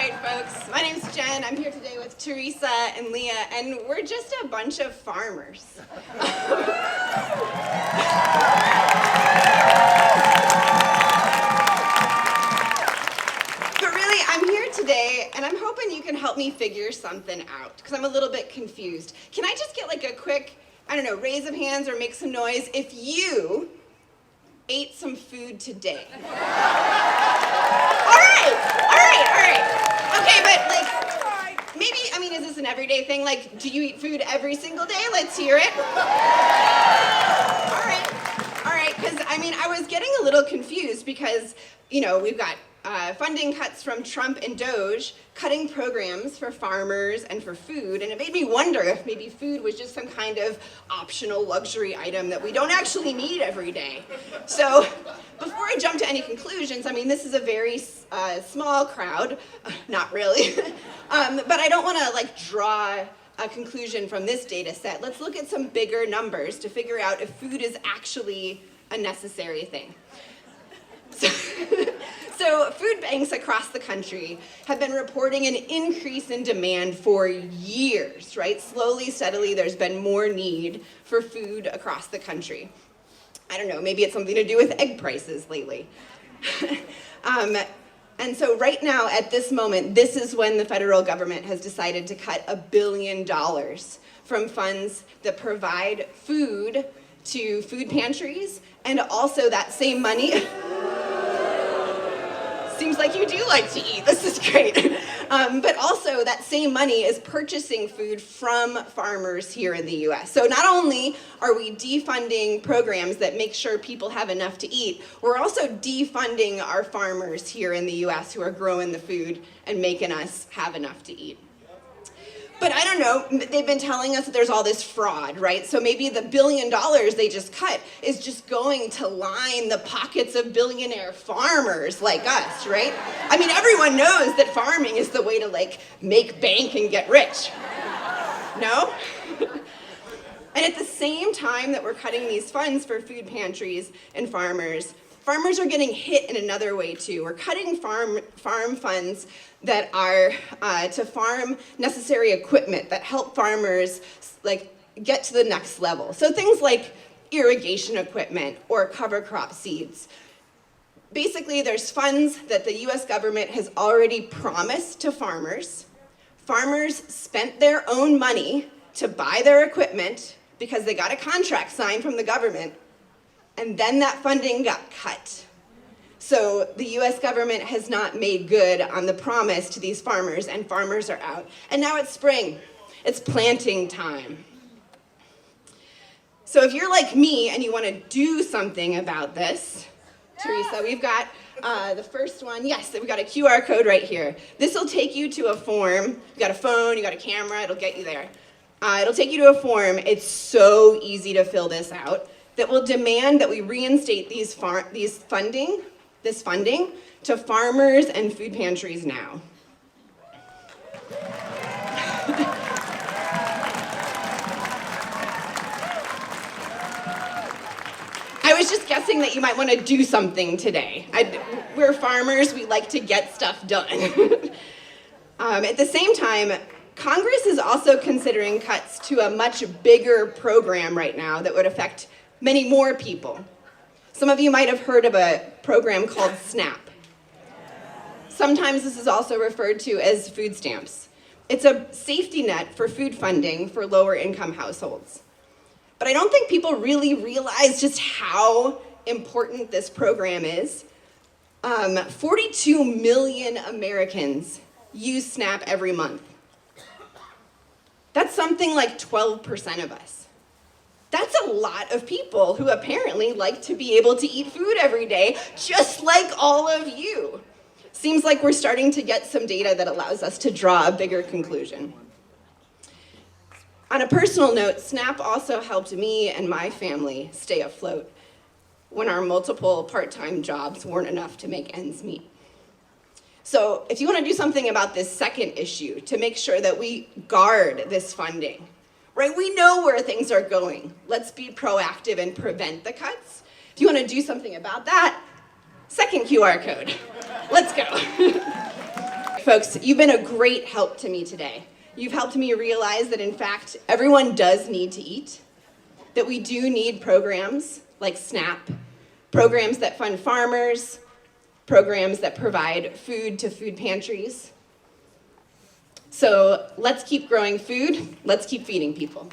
right, folks. My name's Jen. I'm here today with Teresa and Leah, and we're just a bunch of farmers. But really, I'm here today, and I'm hoping you can help me figure something out, because I'm a little bit confused. Can I just get like a quick, raise of hands or make some noise if you ate some food today? All right. Okay, but maybe, is this an everyday thing? Do you eat food every single day? Let's hear it. All right, because, I was getting a little confused because, we've got funding cuts from Trump and Doge, cutting programs for farmers and for food, and it made me wonder if maybe food was just some kind of optional luxury item that we don't actually need every day. So, before I jump to any conclusions, this is a very small crowd, not really, but I don't want to draw a conclusion from this data set. Let's look at some bigger numbers to figure out if food is actually a necessary thing. So food banks across the country have been reporting an increase in demand for years, right? Slowly, steadily, there's been more need for food across the country. I don't know, maybe it's something to do with egg prices lately. And so right now, at this moment, this is when the federal government has decided to cut $1 billion from funds that provide food to food pantries, and also that same money... Seems like you do like to eat. This is great. But also, that same money is purchasing food from farmers here in the U.S. So not only are we defunding programs that make sure people have enough to eat, we're also defunding our farmers here in the U.S. who are growing the food and making us have enough to eat. But I don't know, they've been telling us that there's all this fraud, right? So maybe the $1 billion they just cut is just going to line the pockets of billionaire farmers like us, right? Everyone knows that farming is the way to make bank and get rich. No? And at the same time that we're cutting these funds for food pantries and farmers are getting hit in another way too. We're cutting farm funds that are to farm necessary equipment that help farmers get to the next level. So things like irrigation equipment or cover crop seeds. Basically, there's funds that the US government has already promised to farmers. Farmers spent their own money to buy their equipment because they got a contract signed from the government, and then that funding got cut. So the US government has not made good on the promise to these farmers, and farmers are out. And now it's spring. It's planting time. So if you're like me and you want to do something about this, Teresa, we've got the first one. Yes, we've got a QR code right here. This will take you to a form. You got a phone, you got a camera, it'll get you there. It'll take you to a form. It's so easy to fill this out, that will demand that we reinstate this funding to farmers and food pantries now. I was just guessing that you might want to do something today. We're farmers, we like to get stuff done. At the same time, Congress is also considering cuts to a much bigger program right now that would affect many more people. Some of you might have heard of a program called SNAP. Sometimes this is also referred to as food stamps. It's a safety net for food funding for lower income households. But I don't think people really realize just how important this program is. 42 million Americans use SNAP every month. That's something like 12% of us. That's a lot of people who apparently like to be able to eat food every day, just like all of you. Seems like we're starting to get some data that allows us to draw a bigger conclusion. On a personal note, SNAP also helped me and my family stay afloat when our multiple part-time jobs weren't enough to make ends meet. So if you want to do something about this second issue to make sure that we guard this funding, right? We know where things are going. Let's be proactive and prevent the cuts. If you want to do something about that, second QR code. Let's go. folks, you've been a great help to me today. You've helped me realize that, in fact, everyone does need to eat, that we do need programs like SNAP, programs that fund farmers, programs that provide food to food pantries. So let's keep growing food, let's keep feeding people.